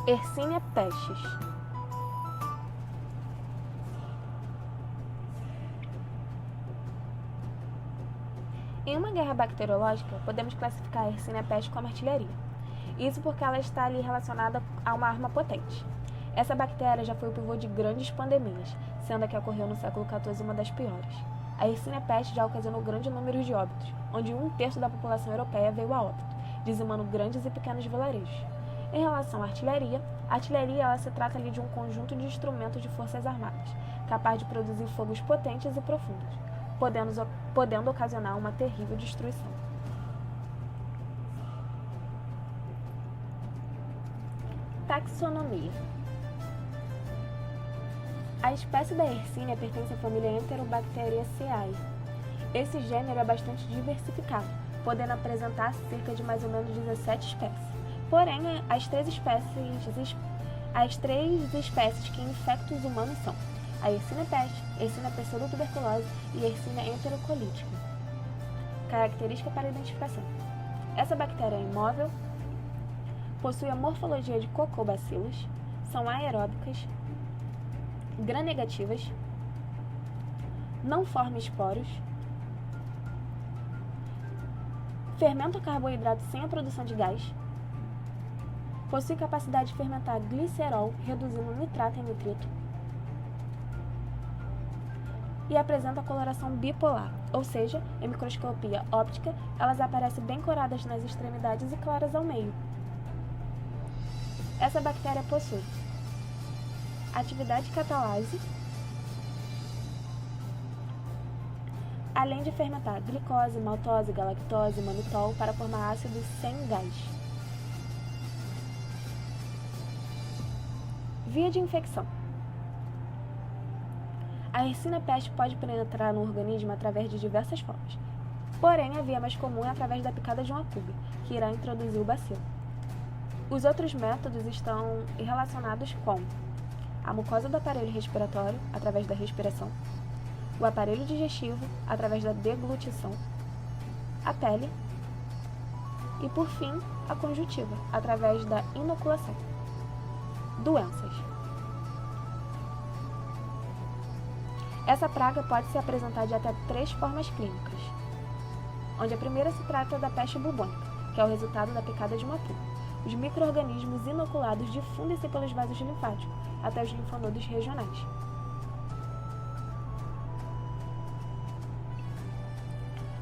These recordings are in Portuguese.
Yersinia pestis. Em uma guerra bacteriológica, podemos classificar a Yersinia pestis como artilharia. Isso porque ela está ali relacionada a uma arma potente. Essa bactéria já foi o pivô de grandes pandemias, sendo a que ocorreu no século XIV uma das piores. A Yersinia pestis já ocasionou grande número de óbitos, onde 1/3 da população europeia veio a óbito, dizimando grandes e pequenos vilarejos. Em relação à artilharia ela se trata ali de um conjunto de instrumentos de forças armadas, capaz de produzir fogos potentes e profundos, podendo ocasionar uma terrível destruição. Taxonomia. A espécie da Yersinia pertence à família Enterobacteriaceae. Esse gênero é bastante diversificado, podendo apresentar cerca de mais ou menos 17 espécies. Porém, as três espécies que infectam os humanos são a Yersinia pestis, Yersinia pseudotuberculose e Yersinia enterocolítica. Característica para identificação. Essa bactéria é imóvel, possui a morfologia de cocobacilos, são aeróbicas, gram-negativas, não formam esporos, fermentam carboidrato sem a produção de gás, possui capacidade de fermentar glicerol, reduzindo nitrato em nitrito, e apresenta coloração bipolar, ou seja, em microscopia óptica, elas aparecem bem coradas nas extremidades e claras ao meio. Essa bactéria possui atividade catalase, além de fermentar glicose, maltose, galactose e manitol para formar ácidos sem gás. Via de infecção. A Yersinia pestis pode penetrar no organismo através de diversas formas, porém a via mais comum é através da picada de uma pulga, que irá introduzir o bacilo. Os outros métodos estão relacionados com a mucosa do aparelho respiratório, através da respiração, o aparelho digestivo, através da deglutição, a pele e, por fim, a conjuntiva, através da inoculação. Doenças. Essa praga pode se apresentar de até 3 formas clínicas, onde a primeira se trata da peste bubônica, que é o resultado da picada de uma pulga. Os micro-organismos inoculados difundem-se pelos vasos linfáticos até os linfonodos regionais.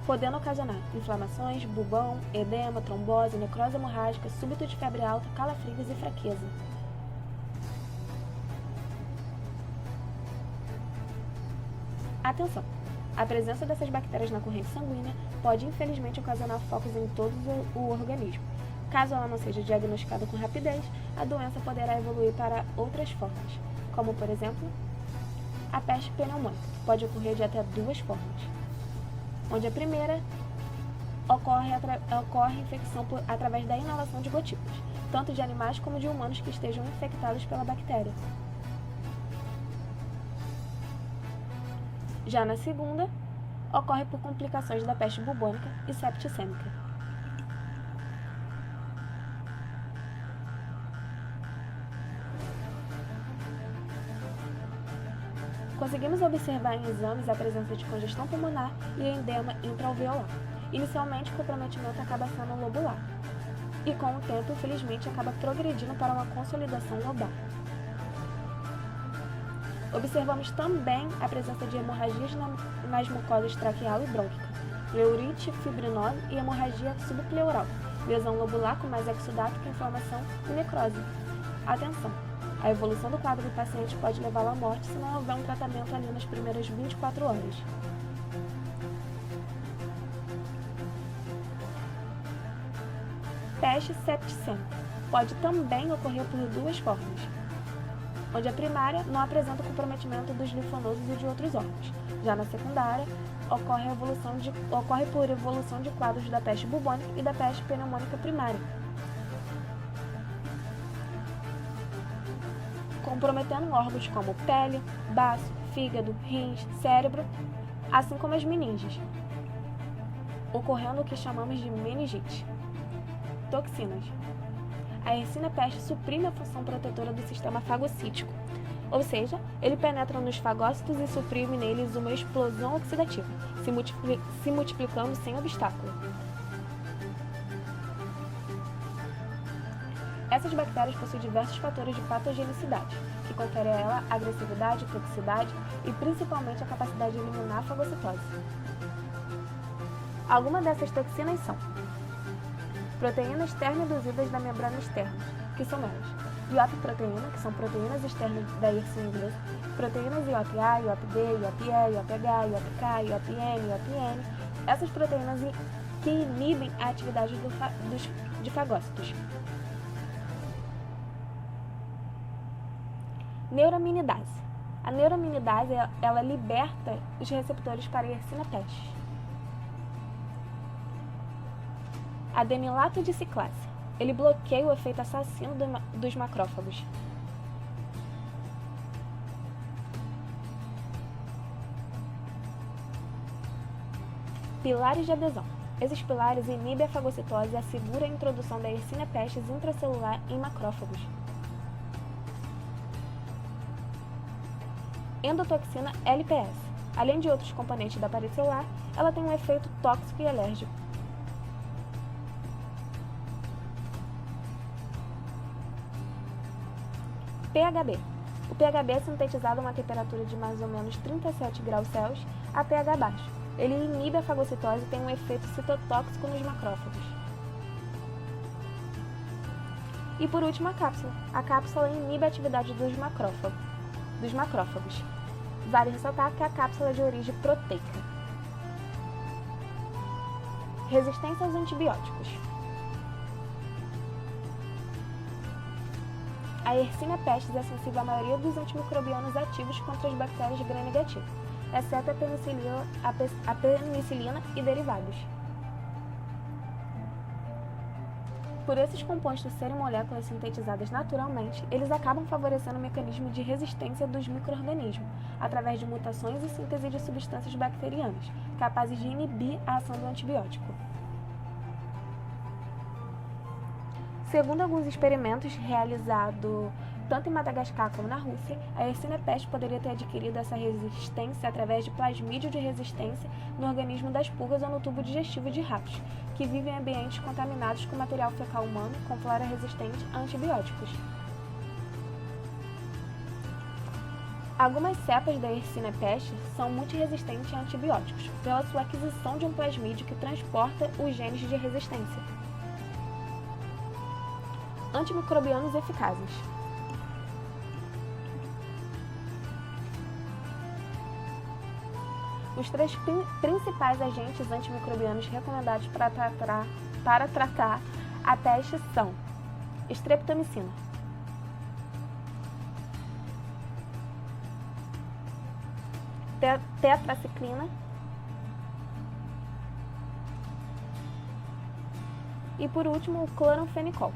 Podendo ocasionar inflamações, bubão, edema, trombose, necrose hemorrágica, súbito de febre alta, calafrios e fraqueza. Atenção! A presença dessas bactérias na corrente sanguínea pode infelizmente ocasionar focos em todo o organismo. Caso ela não seja diagnosticada com rapidez, a doença poderá evoluir para outras formas, como, por exemplo, a peste pneumônica, que pode ocorrer de até 2 formas, onde a primeira ocorre infecção através da inalação de gotículas, tanto de animais como de humanos que estejam infectados pela bactéria. Já na segunda, ocorre por complicações da peste bubônica e septicêmica. Conseguimos observar em exames a presença de congestão pulmonar e edema intraalveolar. Inicialmente, o comprometimento acaba sendo lobular e, com o tempo, infelizmente, acaba progredindo para uma consolidação lobar. Observamos também a presença de hemorragias nas mucosas traqueal e brônquica, pleurite fibrinosa e hemorragia subpleural, lesão lobular com mais exudato que inflamação e necrose. Atenção! A evolução do quadro do paciente pode levá-lo à morte se não houver um tratamento ali nas primeiras 24 horas. Peste septicêmica pode também ocorrer por 2 formas, onde a primária não apresenta comprometimento dos linfonodos e de outros órgãos. Já na secundária, ocorre por evolução de quadros da peste bubônica e da peste pneumônica primária, comprometendo órgãos como pele, baço, fígado, rins, cérebro, assim como as meninges, ocorrendo o que chamamos de meningite. Toxinas. A Yersinia pestis suprime a função protetora do sistema fagocítico, ou seja, ele penetra nos fagócitos e suprime neles uma explosão oxidativa, se multiplicando sem obstáculo. Essas bactérias possuem diversos fatores de patogenicidade, que conferem a ela agressividade, toxicidade e principalmente a capacidade de eliminar a fagocitose. Algumas dessas toxinas são proteínas externas induzidas da membrana externa, que são elas iopiproteína, que são proteínas externas da Yersinia inglesa, proteínas IOP-A, IOP-D, IOP-E, IOP-H, IOP-K, IOP-N, IOP-N, essas proteínas que inibem a atividade de fagócitos. Neuraminidase. A neuraminidase, ela liberta os receptores para a Yersinia pestis. Adenilato de ciclase. Ele bloqueia o efeito assassino dos macrófagos. Pilares de adesão. Esses pilares inibem a fagocitose e asseguram a introdução da Yersinia pestis intracelular em macrófagos. Endotoxina LPS. Além de outros componentes da parede celular, ela tem um efeito tóxico e alérgico. pHb. O pHb é sintetizado a uma temperatura de mais ou menos 37 graus Celsius a pH baixo. Ele inibe a fagocitose e tem um efeito citotóxico nos macrófagos. E por último, a cápsula. A cápsula inibe a atividade dos macrófagos. Vale ressaltar que a cápsula é de origem proteica. Resistência aos antibióticos. A Yersinia pestis é sensível à maioria dos antimicrobianos ativos contra as bactérias gram-negativas, exceto a penicilina e derivados. Por esses compostos serem moléculas sintetizadas naturalmente, eles acabam favorecendo o mecanismo de resistência dos micro-organismos, através de mutações e síntese de substâncias bacterianas, capazes de inibir a ação do antibiótico. Segundo alguns experimentos realizados tanto em Madagascar como na Rússia, a Yersinia pestis poderia ter adquirido essa resistência através de plasmídio de resistência no organismo das pulgas ou no tubo digestivo de ratos, que vivem em ambientes contaminados com material fecal humano com flora resistente a antibióticos. Algumas cepas da Yersinia pestis são multiresistentes a antibióticos, pela sua aquisição de um plasmídio que transporta os genes de resistência. Antimicrobianos eficazes. Os três principais agentes antimicrobianos recomendados para tratar a peste são streptomicina, tetraciclina e, por último, o cloranfenicol.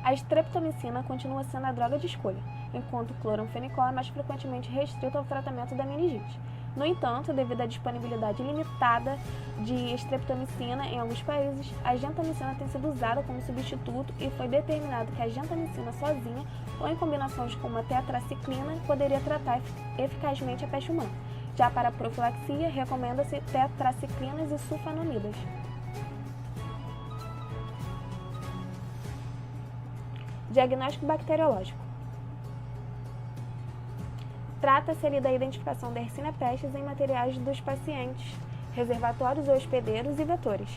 A streptomicina continua sendo a droga de escolha, enquanto o cloranfenicol é mais frequentemente restrito ao tratamento da meningite. No entanto, devido à disponibilidade limitada de streptomicina em alguns países, a gentamicina tem sido usada como substituto e foi determinado que a gentamicina sozinha ou em combinações com uma tetraciclina poderia tratar eficazmente a peste humana. Já para a profilaxia, recomenda-se tetraciclinas e sulfonamidas. Diagnóstico bacteriológico. Trata-se ali da identificação da Yersinia pestis em materiais dos pacientes, reservatórios ou hospedeiros e vetores.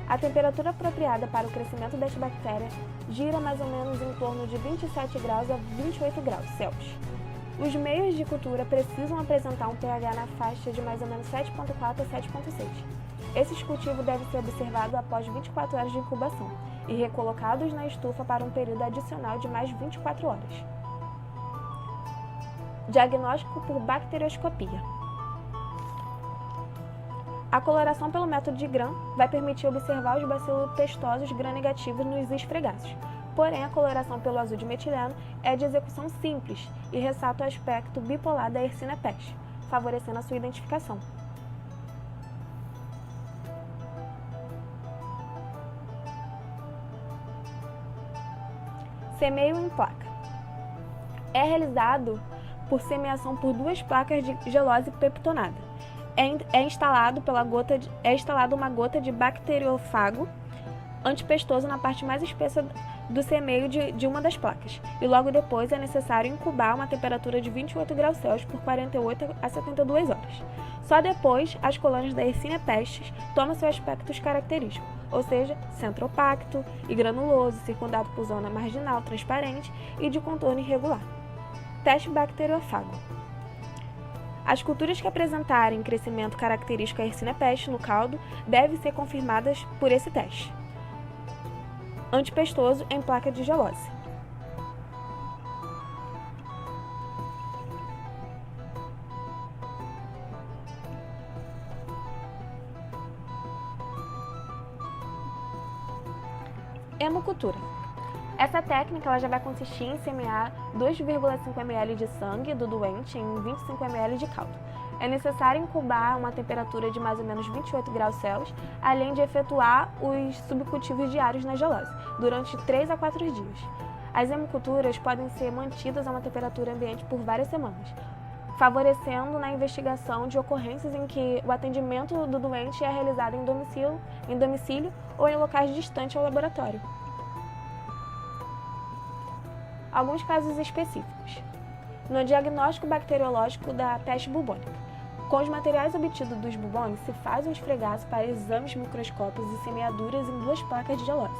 A temperatura apropriada para o crescimento desta bactéria gira mais ou menos em torno de 27 graus a 28 graus Celsius. Os meios de cultura precisam apresentar um pH na faixa de mais ou menos 7,4 a 7,6. Esses cultivos devem ser observados após 24 horas de incubação e recolocados na estufa para um período adicional de mais 24 horas. Diagnóstico por bacterioscopia. A coloração pelo método de Gram vai permitir observar os bacilos pestosos gram-negativos nos esfregaços. Porém, a coloração pelo azul de metileno é de execução simples e ressalta o aspecto bipolar da Yersinia pestis, favorecendo a sua identificação. Semeio em placa. É realizado por semeação por 2 placas de gelose peptonada. É instalada uma gota de bacteriófago antipestoso na parte mais espessa do semeio de uma das placas. E logo depois é necessário incubar a uma temperatura de 28 graus Celsius por 48 a 72 horas. Só depois, as colônias da Yersinia pestis tomam seus aspectos característicos, ou seja, centropacto e granuloso, circundado por zona marginal transparente e de contorno irregular. Teste bacteriófago. As culturas que apresentarem crescimento característico à Yersinia pestis no caldo devem ser confirmadas por esse teste antipestoso em placa de gelose. Hemocultura. Essa técnica ela já vai consistir em semear 2,5 ml de sangue do doente em 25 ml de caldo. É necessário incubar a uma temperatura de mais ou menos 28 graus Celsius, além de efetuar os subcultivos diários na gelose, durante 3 a 4 dias. As hemoculturas podem ser mantidas a uma temperatura ambiente por várias semanas, favorecendo na investigação de ocorrências em que o atendimento do doente é realizado em domicílio ou em locais distantes ao laboratório. Alguns casos específicos. No diagnóstico bacteriológico da peste bubônica. Com os materiais obtidos dos bubões, se faz um esfregaço para exames microscópicos e semeaduras em 2 placas de gelose,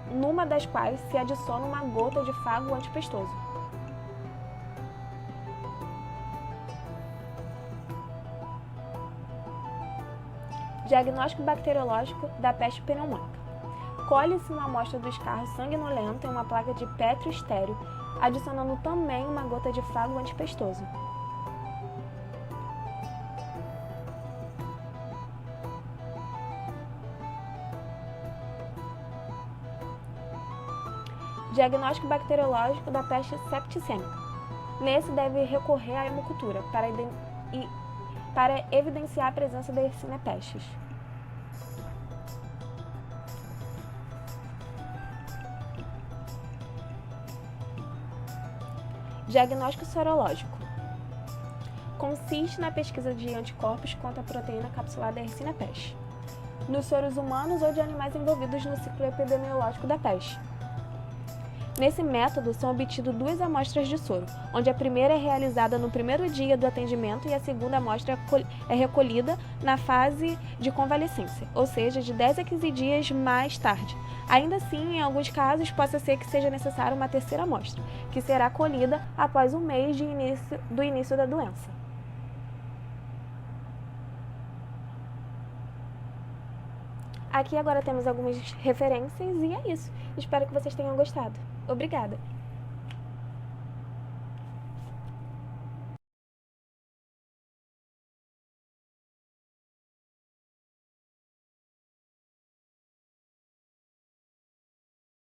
numa das quais se adiciona uma gota de fago antipestoso. Diagnóstico bacteriológico da peste pneumônica. Colhe-se uma amostra do escarro sanguinolento em uma placa de Petri estéreo, adicionando também uma gota de fago antipestoso. Diagnóstico bacteriológico da peste septicêmica. Nesse deve recorrer à hemocultura para evidenciar a presença da Yersinia pestis. Diagnóstico sorológico. Consiste na pesquisa de anticorpos contra a proteína capsular da Yersinia pestis, nos soros humanos ou de animais envolvidos no ciclo epidemiológico da peste. Nesse método, são obtidas 2 amostras de soro, onde a primeira é realizada no primeiro dia do atendimento e a segunda amostra é recolhida na fase de convalescência, ou seja, de 10 a 15 dias mais tarde. Ainda assim, em alguns casos, possa ser que seja necessária uma terceira amostra, que será colhida após 1 mês do início da doença. Aqui agora temos algumas referências e é isso. Espero que vocês tenham gostado. Obrigada!